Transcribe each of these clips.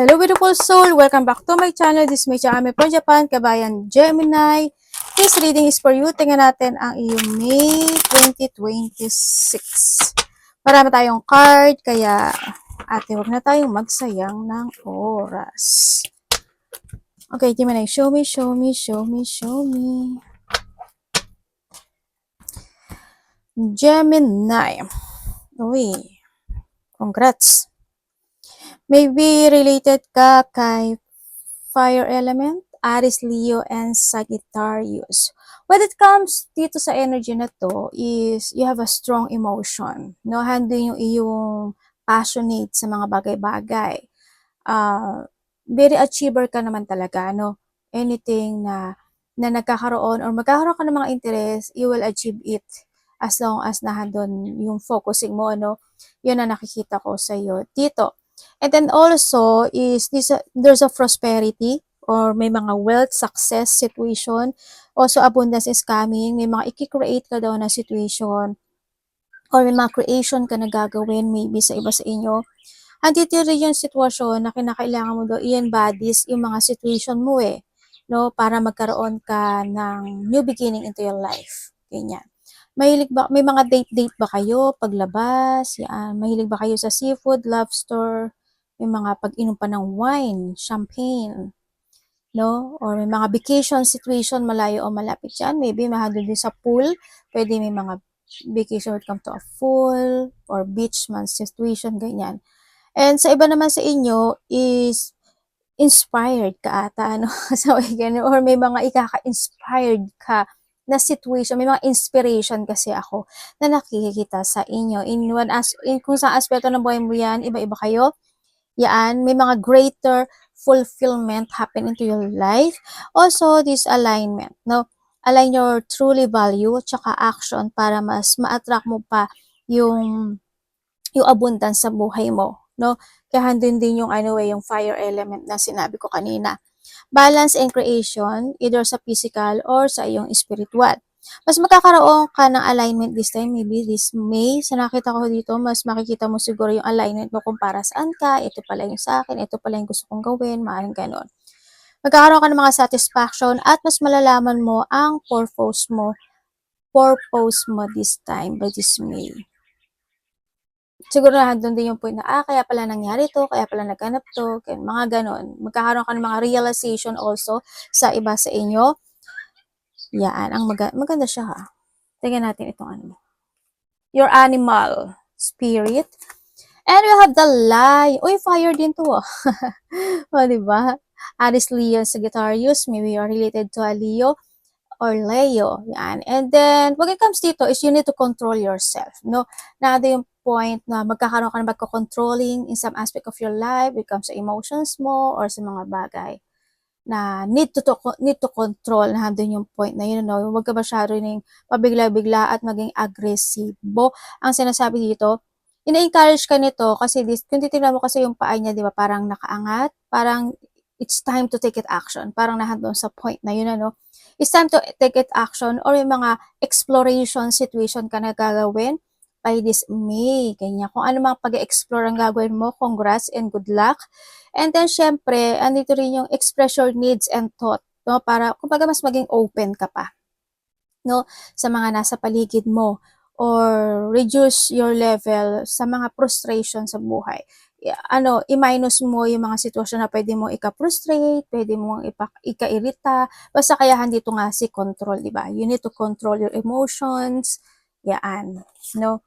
Hello beautiful soul! Welcome back to my channel. This is my channel from Japan, Kabayan Gemini. This reading is for you. Tingnan natin ang iyong May 2026. Marami tayong card, kaya ate, huwag na tayong magsayang ng oras. Okay, Gemini, show me, show me, show me, show me. Gemini. Uy, congrats. Maybe related ka kay fire element, Aries, Leo, and Sagittarius. When it comes dito sa energy na to is you have a strong emotion. No, handling yung iyong passionate sa mga bagay-bagay. Very achiever ka naman talaga, no? Anything na nagkakaroon or magkakaroon ka ng mga interest, you will achieve it as long as nahandon yung focusing mo, no? Yun ang nakikita ko sa iyo dito. And then also is there's a prosperity or may mga wealth, success situation. Also abundance is coming. May mga i-create ka daw na situation or may mga creation ka na gagawin maybe sa iba sa inyo. Andito rin yung sitwasyon na kinakailangan mo daw i-embodies yung mga situation mo no, para magkaroon ka ng new beginning into your life. Ganyan. May mga date ba kayo, paglabas, yan. Mahilig ba kayo sa seafood, lobster, may mga pag-inom pa ng wine, champagne, no? Or may mga vacation situation, malayo o malapit yan. Maybe mahandol din sa pool. Pwede may mga vacation would come to a pool or beach man situation, ganyan. And sa iba naman sa inyo is inspired ka ata, ano? So, ganyan. Or may mga ikaka-inspired ka na situation, may mga inspiration kasi ako na nakikita sa inyo. Kung sa aspeto ng buhay mo yan, iba-iba kayo. Yan, may mga greater fulfillment happen into your life. Also, this alignment, no? Align your truly value at saka action para mas ma-attract mo pa yung abundance sa buhay mo, no? Kaya handun din yung yung fire element na sinabi ko kanina. Balance and creation, either sa physical or sa iyong spiritual. Mas magkakaroon ka ng alignment this time, maybe this May. Sa nakita ko dito, mas makikita mo siguro yung alignment mo kung para saan ka, ito pala yung sa akin, ito pala yung gusto kong gawin, maaaring ganon. Magkakaroon ka ng mga satisfaction at mas malalaman mo ang purpose mo this time by this May. Siguro nandun din yung point na, kaya pala nangyari to, kaya pala naghanap to, kaya mga ganon. Magkakaroon ka ng mga realization also sa iba sa inyo. Yan, maganda siya ha. Tingnan natin itong ano. Your animal spirit. And we have the lion. Uy, fire din to ah. O, diba? Aries, Leo, Sagittarius. Maybe you're related to a Leo or Leo. Yan. And then, when it comes dito is you need to control yourself. No? Na yung point na magkakaroon ka ng pagko-controlling in some aspect of your life, when it comes sa emotions mo or sa mga bagay na need to control, na handun yung point na yun, no? Huwag ka masyado ng pabigla-bigla at maging agresibo. Ang sinasabi dito, ina-encourage ka nito kasi kung titignan mo kasi yung paa niya, di ba, parang nakaangat, parang it's time to take it action. Parang nahandun sa point na yun, ano? It's time to take it action or yung mga exploration situation ka na gagawin by this May. Ganyan. Kung ano mga pag-explore ang gagawin mo, congrats and good luck. And then, syempre, andito rin yung express your needs and thought, no? Para, kumbaga, mas maging open ka pa, no? Sa mga nasa paligid mo or reduce your level sa mga frustration sa buhay. I-minus mo yung mga sitwasyon na pwede mo ika-frustrate, pwede mo ika-irita, basta kayahan dito nga si control, di ba? You need to control your emotions, yan, no?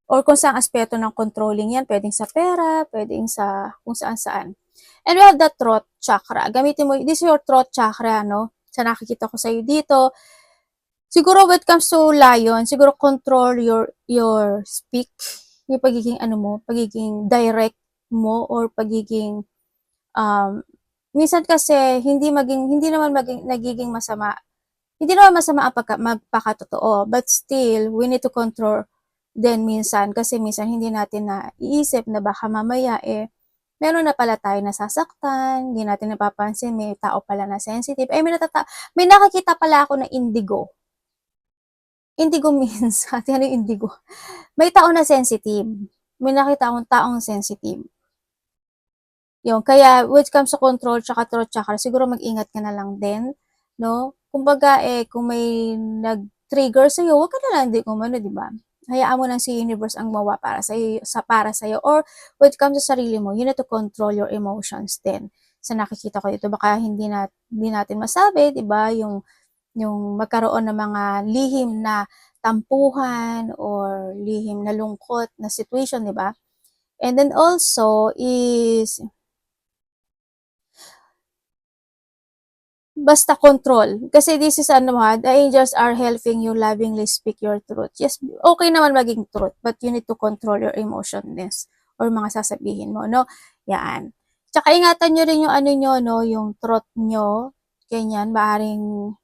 Or kung saan aspeto ng controlling yan, pwedeng sa pera, pwedeng sa kung saan-saan. And we have the throat chakra. Gamitin mo, this is your throat chakra, no? Sa nakikita ko sa iyo dito. Siguro when it comes to lion, siguro control your speak, yung pagiging pagiging direct mo or pagiging minsan kasi hindi naman nagiging masama. Hindi naman masama ang magpakatotoo, but still we need to control then minsan, kasi minsan hindi natin naiisip na baka mamaya meron na pala tayo nasasaktan, hindi natin napapansin, may tao pala na sensitive, may nakakita pala ako na indigo. Indigo means, ate, ano yung indigo? May tao na sensitive. May nakita akong taong sensitive. Yun, kaya when it comes to control tsaka throat chakra, siguro mag-ingat ka na lang din, no? Kumbaga, kung may nag-trigger sa'yo, huwag ka na lang din umano, di ba? Hayaan mo lang si universe ang gumawa para sa'yo. Or when it comes sa sarili mo, you need to control your emotions din. Sa nakikita ko dito, baka hindi natin masabi, di ba? Yung magkaroon ng mga lihim na tampuhan or lihim na lungkot na situation, di ba? And then also is basta control. Kasi this is ano ha, the angels are helping you lovingly speak your truth. Yes, okay naman maging truth, but you need to control your emotionness or mga sasabihin mo, no? Yan. Tsaka ingatan nyo rin yung ano nyo, no? Yung truth nyo. Ganyan, maaring,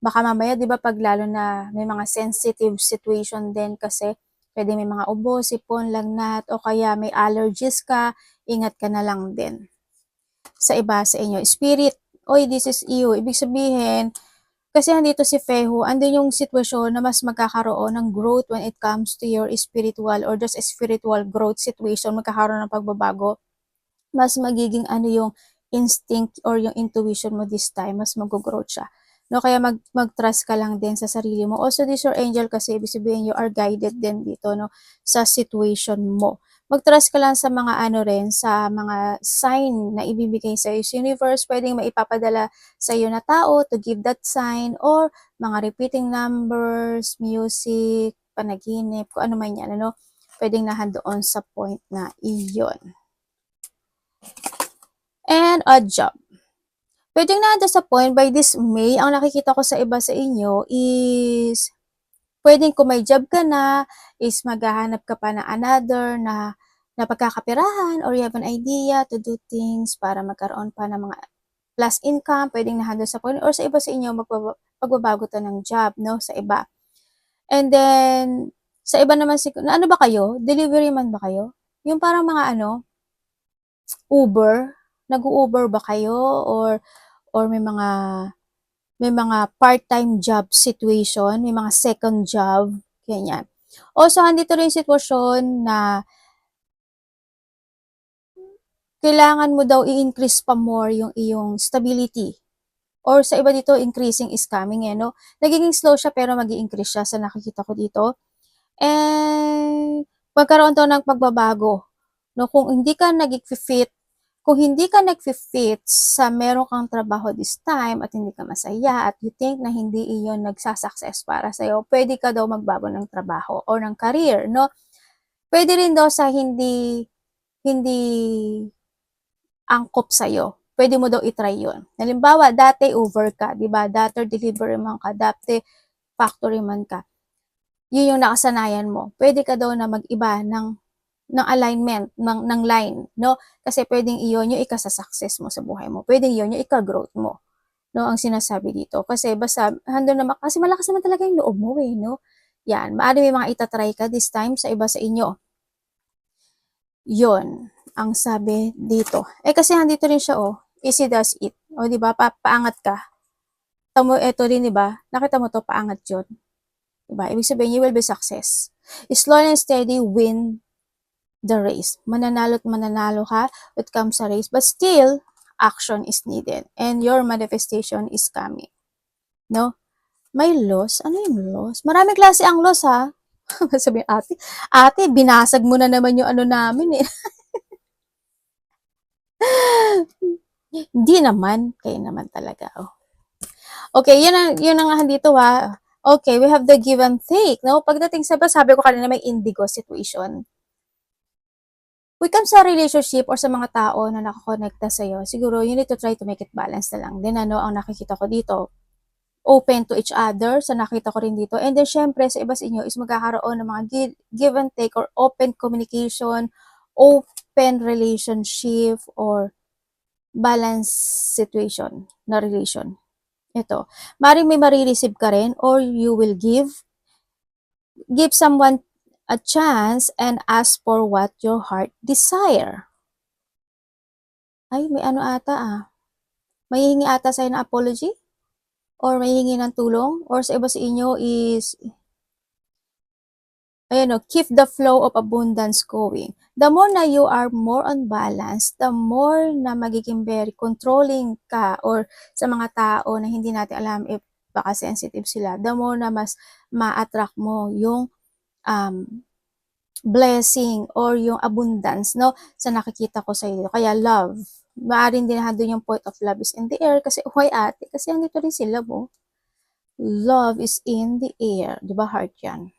baka mamaya, di ba, pag lalo na may mga sensitive situation din kasi pwede may mga ubo, sipon, lagnat, o kaya may allergies ka, ingat ka na lang din sa iba sa inyo. Spirit, oy, this is you. Ibig sabihin, kasi andito si Fehu, andun yung sitwasyon na mas magkakaroon ng growth when it comes to your spiritual or just spiritual growth situation, magkakaroon ng pagbabago. Mas magiging ano yung instinct or yung intuition mo this time, mas mag-growth siya. No, kaya mag-trust ka lang din sa sarili mo. Also, this your angel kasi ibig sabihin you are guided din dito, no, sa situation mo. Mag-trust ka lang sa mga ano rin, sa mga sign na ibibigay sa iyo. Universe, pwedeng maipapadala sa iyo na tao to give that sign or mga repeating numbers, music, panaginip, kung ano man yan, ano, pwedeng nahandoon sa point na iyon. And odd job. Pwedeng nando sa point by this May, ang nakikita ko sa iba sa inyo is pwedeng kung may job ka na, is maghahanap ka pa ng another na pagkakapirahan or you have an idea to do things para magkaroon pa ng mga plus income, pwedeng nahando sa point or sa iba sa inyo pagbabago to ng job, no, sa iba. And then, sa iba naman, na ano ba kayo? Delivery man ba kayo? Yung parang mga ano, Uber? Nag-Uber ba kayo? Or may mga part-time job situation, may mga second job, ganyan. Also, andito rin yung sitwasyon na kailangan mo daw i-increase pa more yung iyong stability. Or sa iba dito, increasing is coming, no? Nagiging slow siya pero mag-i-increase siya sa nakikita ko dito. And magkaroon to ng pagbabago. No, kung hindi ka nag-fit sa meron kang trabaho this time at hindi ka masaya at you think na hindi iyon nagsasucess para sa'yo, pwede ka daw magbago ng trabaho or ng career, no? Pwede rin daw sa hindi angkop sa'yo. Pwede mo daw i-try yun. Halimbawa, dati over ka, di ba? Dati delivery man ka, dati factory man ka. Yun yung nakasanayan mo. Pwede ka daw na mag-iba ng alignment, ng line, no? Kasi pwedeng iyon yung ikasa-success mo sa buhay mo. Pwedeng iyon yung ika-growth mo, no? Ang sinasabi dito. Kasi basta, hando naman, kasi malakas naman talaga yung loob mo, no? Yan, maaari may mga itatry ka this time sa iba sa inyo. Yon ang sabi dito. Kasi nandito rin siya, easy does it. O, di ba? Paangat ka. Tamo, eto rin, di ba? Nakita mo to, paangat yun. Diba? Ibig sabihin, you will be success. Slow and steady win the race. Mananalo at mananalo ka when it comes sa race. But still, action is needed. And your manifestation is coming. No? May loss? Ano yung loss? Maraming klase ang loss, ha? Sabi ate, binasag mo na naman yung ano namin, eh. Hindi naman. Kayo naman talaga, Okay, yun ang dito, ha. Okay, we have the give and take, no? Pagdating sa, sabi ko kanina may indigo situation. When it comes sa relationship or sa mga tao na nakakonekta sa'yo, siguro you need to try to make it balance na lang. Then ano ang nakikita ko dito? Open to each other, sa nakita ko rin dito. And then syempre sa iba sa inyo is magkakaroon ng mga give and take or open communication, open relationship or balance situation na relation. Ito. Maring may marireceive ka rin or you will give someone a chance and ask for what your heart desire. Ay, may ano ata, may hihingi ata sa'yo ng apology? Or may hihingi ng tulong? Or sa iba sa inyo is Ayan o, keep the flow of abundance going. The more na you are more on balance, the more na magiging very controlling ka or sa mga tao na hindi natin alam if baka sensitive sila, the more na mas ma-attract mo yung blessing or yung abundance, no, sa nakikita ko sa iyo. Kaya love, maaaring din doon yung point of love is in the air kasi why ate? Kasi andito rin sila mo. Love is in the air, di ba heart yan?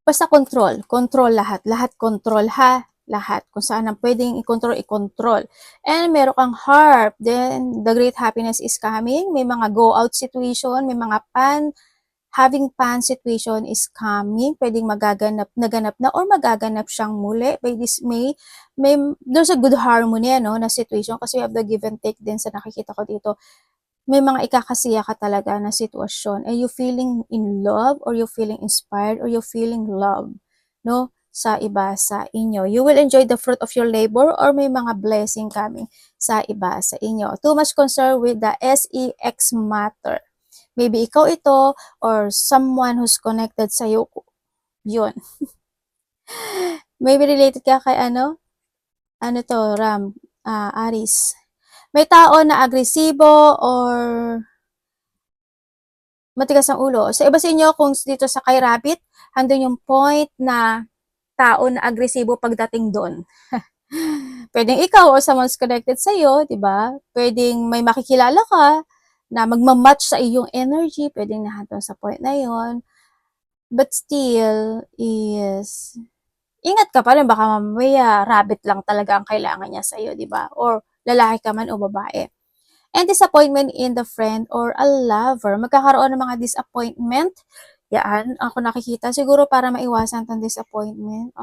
Basta control, control lahat, lahat control ha, lahat. Kung saan ang pwedeng i-control, i-control. And meron kang harp, then the great happiness is coming, may mga go out situation, may mga having pan situation is coming, pwedeng naganap na or magaganap siyang muli by this may there's a good harmony no na situation kasi we have the give and take din sa nakikita ko dito. May mga ikakasiya ka talaga na sitwasyon. Are you feeling in love or you feeling inspired or you feeling love, no? Sa iba sa inyo. You will enjoy the fruit of your labor or may mga blessing coming sa iba sa inyo. Too much concern with the sex matter. Maybe ikaw ito or someone who's connected sa iyo. Yun. Maybe related ka kay ano? Ano to, Aris. May tao na agresibo or matigas ang ulo. Sa iba sa inyo, kung dito sa kay Rabbit, handun yung point na tao na agresibo pagdating doon. Pwedeng ikaw or someone's connected sa iyo, 'di ba? Pwedeng may makikilala ka na magma-match sa iyong energy, pwedeng nandun sa point na 'yon. But still is ingat ka pa rin, baka mamaya rabbit lang talaga ang kailangan niya sa iyo, 'di ba? Or lalaki ka man o babae. And disappointment in the friend or a lover. Magkakaroon ng mga disappointment. Yan, ako nakikita. Siguro para maiwasan tong disappointment,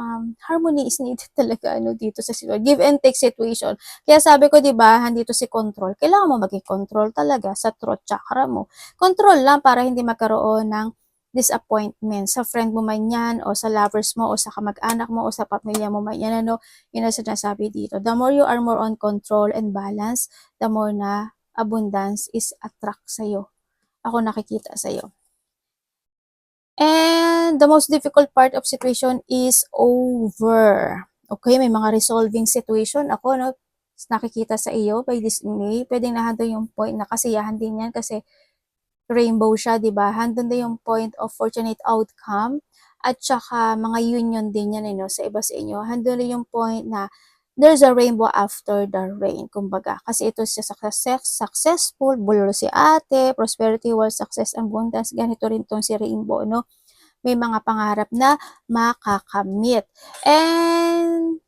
harmony is needed talaga ano, dito sa situation. Give and take situation. Kaya sabi ko, di ba, handito si control. Kailangan mo maging control talaga sa throat chakra mo. Control lang para hindi magkaroon ng disappointment sa friend mo man yan, o sa lovers mo, o sa kamag-anak mo, o sa pamilya mo man yan, ano, yun ang sinasabi dito. The more you are more on control and balance, the more na abundance is attract sa'yo. Ako nakikita sa'yo. And the most difficult part of situation is over. Okay, may mga resolving situation ako, no, nakikita sa iyo by this May. Pwedeng nahando yung point na kasiyahan din yan kasi rainbow siya, di ba? Handun din yung point of fortunate outcome at saka mga union din yan, no, sa iba sa inyo. Handun din yung point na there's a rainbow after the rain, kumbaga. Kasi ito siya successful, bulalo si ate, prosperity, wealth, success, abundance, ganito rin tong si rainbow, no? May mga pangarap na makakamit. And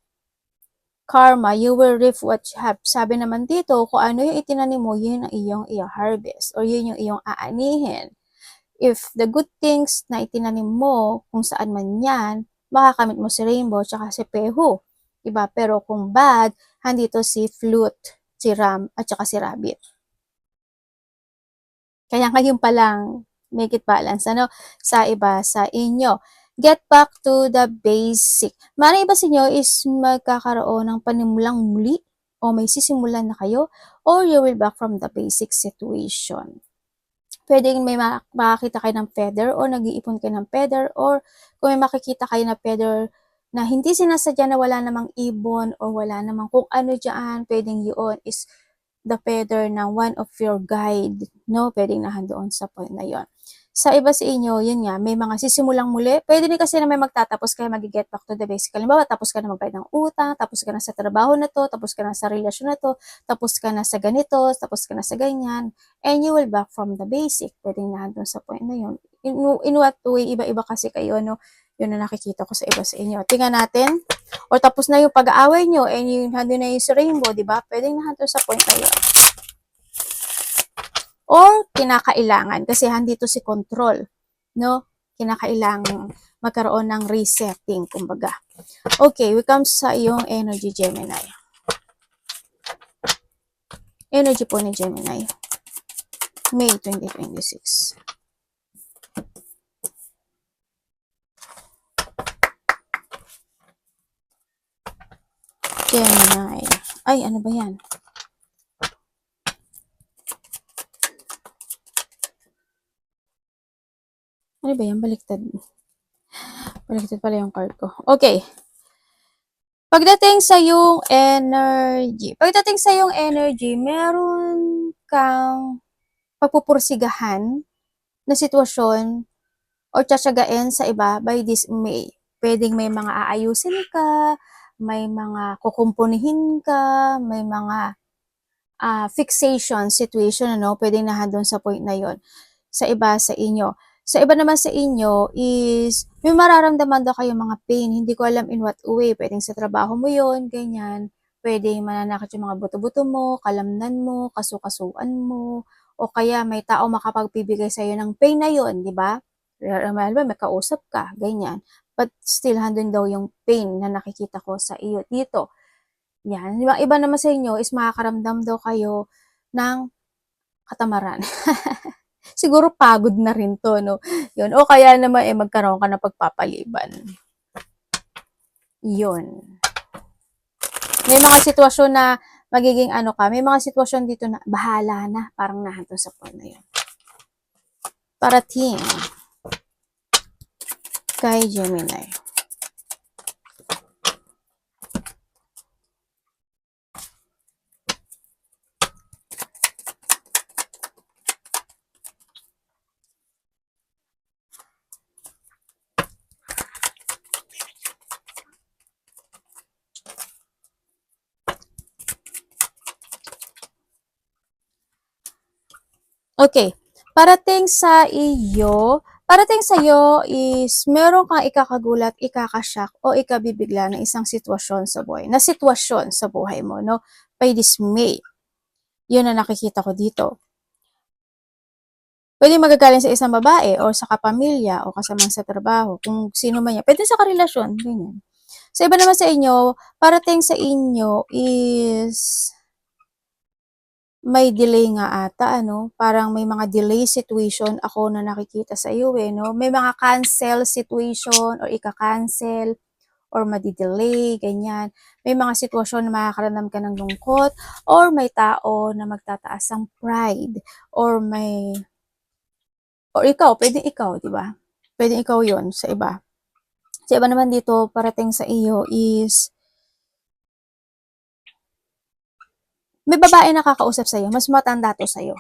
karma, you will reap what you have. Sabi naman dito, kung ano yung itinanim mo, yun ang iyong harvest or yun yung iyong aanihin. If the good things na itinanim mo, kung saan man yan, makakamit mo si rainbow tsaka si pehu. Diba? Pero kung bad, handito si flute, si ram, at saka si rabbit. Kaya ngayon pa lang, make it balance, ano, sa iba, sa inyo. Get back to the basic. Mara iba sa inyo is magkakaroon ng panimulang muli o may sisimulan na kayo or you will back from the basic situation. Pwedeng may makakita kayo ng feather or nag-iipon kayo ng feather or kung may makikita kayo na feather na hindi sinasadya na wala namang ibon or wala namang kung ano dyan, pwedeng yun is the feather ng one of your guide, no? Pwedeng nahandoon sa point na yon. Sa iba sa inyo, yun nga, may mga sisimulang muli. Pwede din kasi na may magtatapos kaya mag-get back to the basic. Halimbawa, tapos ka na magbayad ng utang, tapos ka na sa trabaho na to, tapos ka na sa relasyon na to, tapos ka na sa ganito, tapos ka na sa ganyan, and you will back from the basic. Pwedeng nahandoon sa point na yun. In what way, iba-iba kasi kayo, no? Yun na nakikita ko sa iba sa inyo. Tingnan natin. O tapos na yung pag-aaway nyo, and yung hando na yung sa rainbow, di ba? Pwedeng nahando sa point na yun. Or kinakailangan, kasi handito si control, no? Kinakailangan magkaroon ng resetting, kumbaga. Okay, we come sa iyong energy, Gemini. Energy po ni Gemini. May 2026. Gemini. Ay, ano ba yan? Ano ba yan? Baliktad. Connected pala yung card ko. Okay. Pagdating sa yung energy, meron kang pagpupursigahan na sitwasyon o tsatsagain sa iba by this May. Pwedeng may mga aayusin ka, may mga kukumpunihin ka, may mga fixation situation, ano, pwedeng nandun sa point na yon sa iba sa inyo. Sa iba naman sa inyo is, may mararamdaman daw kayong mga pain. Hindi ko alam in what way. Pwedeng sa trabaho mo yon ganyan. Pwedeng mananakit yung mga buto-buto mo, kalamnan mo, kasukasuan mo, o kaya may tao makapagbibigay sa'yo ng pain na yon, di ba? May kausap ka, ganyan. But still, handun daw yung pain na nakikita ko sa iyo dito. Yan. Yung iba naman sa inyo is makakaramdam daw kayo ng katamaran. Siguro pagod na rin to, no? Yun. O kaya naman, magkaroon ka ng pagpapaliban. Yun. May mga sitwasyon na magiging ano ka, may mga sitwasyon dito na bahala na, parang nahanto sa point na yun. Parating kay Gemini. Okay. Parating sa iyo is meron kang ikakagulat, ikakashock, o ikabibigla ng isang sitwasyon sa buhay mo, no? By this May. Yun ang nakikita ko dito. Pwede magagaling sa isang babae o sa kapamilya o kasama sa trabaho, kung sino man yan. Pwede sa karelasyon, ganyan. Sa iba naman sa inyo, parating sa inyo is may delay nga ata, ano? Parang may mga delay situation ako na nakikita sa iyo, no? May mga cancel situation or ika-cancel or madi-delay, ganyan. May mga sitwasyon na makakaramdam ka ng lungkot or may tao na magtataas ng pride or ikaw, pwedeng ikaw, di ba? Pwedeng ikaw yon sa iba. Sa iba naman dito, parating sa iyo is may babae nakakausap sa iyo, mas matanda to sa iyo.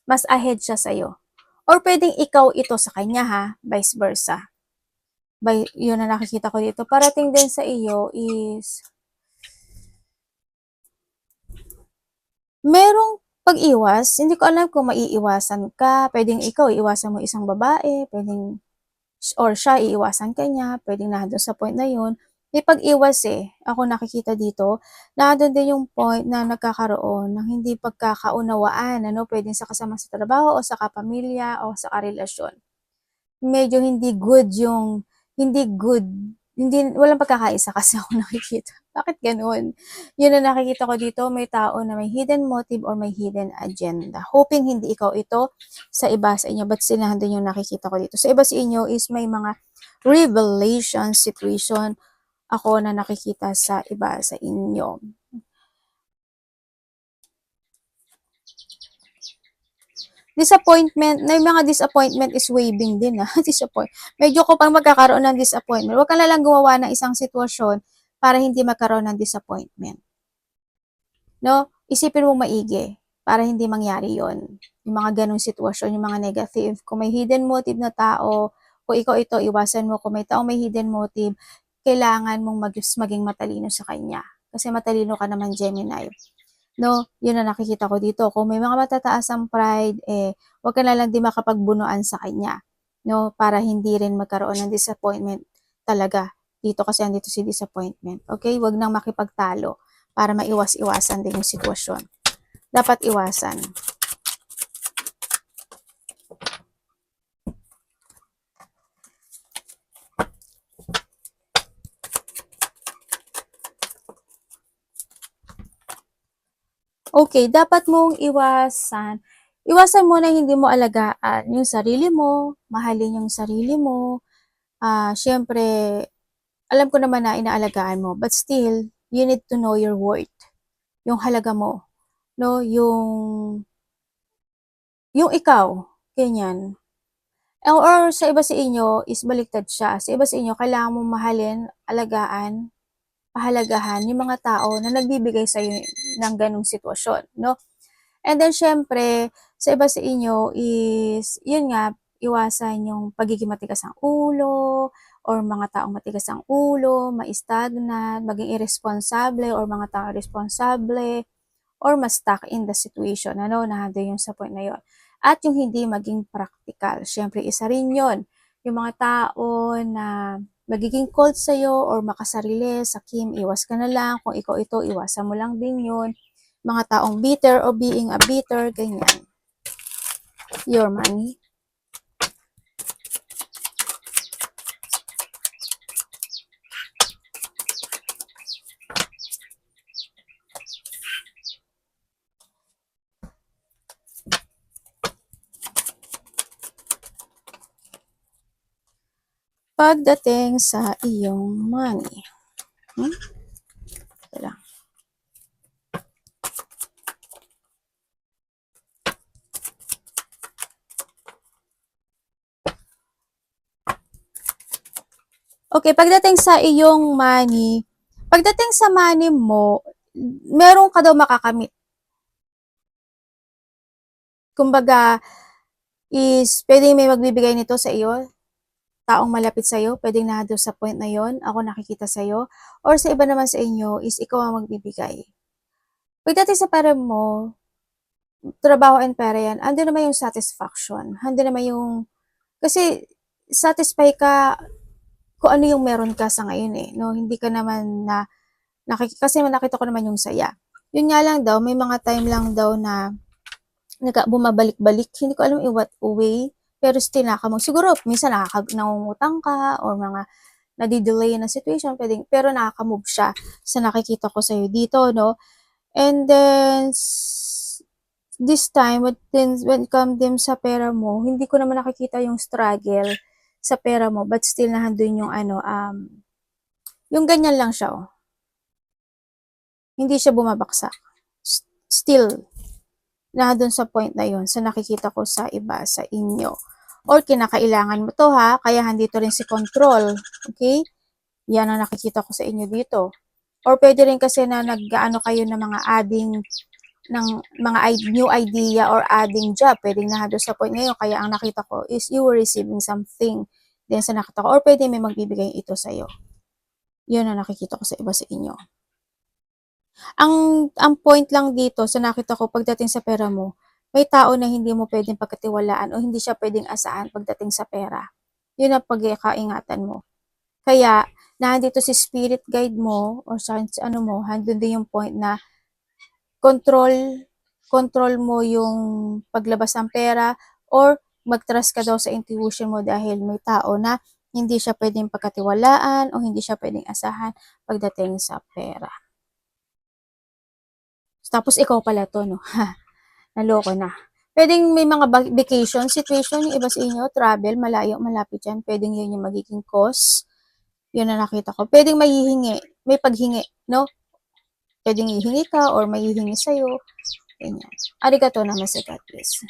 Mas ahead siya sa iyo. Or pwedeng ikaw ito sa kanya, ha, vice versa. Yun na nakikita ko dito. Parating din sa iyo is merong pag-iwas. Hindi ko alam kung maiiwasan ka. Pwedeng ikaw, iiwasan mo isang babae. Pwedeng, or siya, iiwasan ka niya. Pwedeng nandun sa point na yun. May pag-iwas ako nakikita dito, nandun din yung point na nagkakaroon ng hindi pagkakaunawaan, ano, pwedeng sa kasama sa trabaho o sa kapamilya o sa karelasyon. Medyo walang pagkakaisa kasi ako nakikita. Bakit ganun? Yun na nakikita ko dito, may tao na may hidden motive or may hidden agenda. Hoping hindi ikaw ito sa iba sa inyo, but sinahan din yung nakikita ko dito. Sa iba sa inyo is may mga revelation situation ako na nakikita sa iba sa inyo. Disappointment, may mga disappointment is waving din, Medyo ko pang magkakaroon ng disappointment. Huwag ka na lang gumawa ng isang sitwasyon para hindi magkaroon ng disappointment. No? Isipin mo maigi para hindi mangyari yon. Yung mga ganong sitwasyon, yung mga negative. Kung may hidden motive na tao, kung ikaw ito, iwasan mo. Kung may tao may hidden motive, kailangan mong maging matalino sa kanya. Kasi matalino ka naman, Gemini. No, yun na nakikita ko dito. Kung may mga matataas ang pride, wag ka na lang di makapagbunuan sa kanya. No, para hindi rin magkaroon ng disappointment talaga. Dito kasi andito si disappointment. Okay, wag nang makipagtalo para maiwas-iwasan din yung sitwasyon. Dapat iwasan. Okay, dapat mong iwasan. Iwasan mo na hindi mo alagaan yung sarili mo, mahalin yung sarili mo. Syempre, alam ko naman na inaalagaan mo, but still, you need to know your worth. Yung halaga mo, no? Yung ikaw, ganyan. Or sa iba sa inyo is baliktad siya. Sa iba sa inyo, kailangan mong mahalin, alagaan, pahalagahan yung mga tao na nagbibigay sa'yo ng ganong sitwasyon, no? And then, syempre, sa iba sa inyo is, yun nga, iwasan yung pagiging matigas ang ulo, or mga taong matigas ang ulo, ma-stagnant, maging irresponsible, or mga taong irresponsible, or ma-stuck in the situation, ano, nandun yung sa point na yun. At yung hindi maging practical, syempre isa rin yun. Yung mga tao na magiging cold sa'yo or makasarili, sakim, iwas ka na lang. Kung ikaw ito, iwasan mo lang din yun. Mga taong bitter o being a bitter, ganyan. Your money. Pagdating sa iyong money. Ito lang. Okay, pagdating sa iyong money, pagdating sa money mo, meron ka daw makakamit. Kumbaga, is pwedeng may magbibigay nito sa iyo, taong malapit sa iyo, pwedeng na doon sa point na yon, ako nakikita sa iyo, or sa iba naman sa inyo is ikaw ang magbibigay. Pagdating sa pera mo, trabaho and pera yan, andun naman yung satisfaction, andun naman yung, kasi satisfy ka kung ano yung meron ka sa ngayon eh, no? Hindi ka naman na, kasi nakita ko naman yung saya. Yun nga lang daw, may mga time lang daw na bumabalik-balik, hindi ko alam in what way, pero still siguro minsan nangungutang ka or mga nadidelay na situation, pero nakaka-move siya sa nakikita ko sa'yo dito, no? And then, this time, when come din sa pera mo, hindi ko naman nakikita yung struggle sa pera mo, but still nahandun yung yung ganyan lang siya, oh. Hindi siya bumabaksak. Still, nandun sa point na yun, sa nakikita ko sa iba, sa inyo. Or kinakailangan mo to ha, kaya handito rin si control. Okay? Yan ang nakikita ko sa inyo dito. Or pwede rin kasi na nag-ano kayo ng mga adding, ng mga new idea or adding job. Pwedeng nandun sa point ngayon, kaya ang nakita ko is you were receiving something. Then sa nakita ko, or pwede may magbibigay ito sa'yo. Yun ang nakikita ko sa iba sa inyo. Ang point lang dito sa nakita ko pagdating sa pera mo, may tao na hindi mo pwedeng pagkatiwalaan o hindi siya pwedeng asahan pagdating sa pera. Yun ang pagkakaingatan mo. Kaya, nandito si spirit guide mo or sa ano mo, handun din yung point na control mo yung paglabas ng pera or mag-trust ka daw sa intuition mo dahil may tao na hindi siya pwedeng pagkatiwalaan o hindi siya pwedeng asahan pagdating sa pera. Tapos ikaw pala to, no? Naloko na. Pwedeng may mga vacation situation, yung iba sa inyo, travel, malayo, malapit yan. Pwedeng yun yung magiging cause. Yun na nakita ko. Pwedeng may paghingi, no? Pwedeng hihingi ka or may hihingi sa'yo. Ganyan. Arigato naman sa God bless.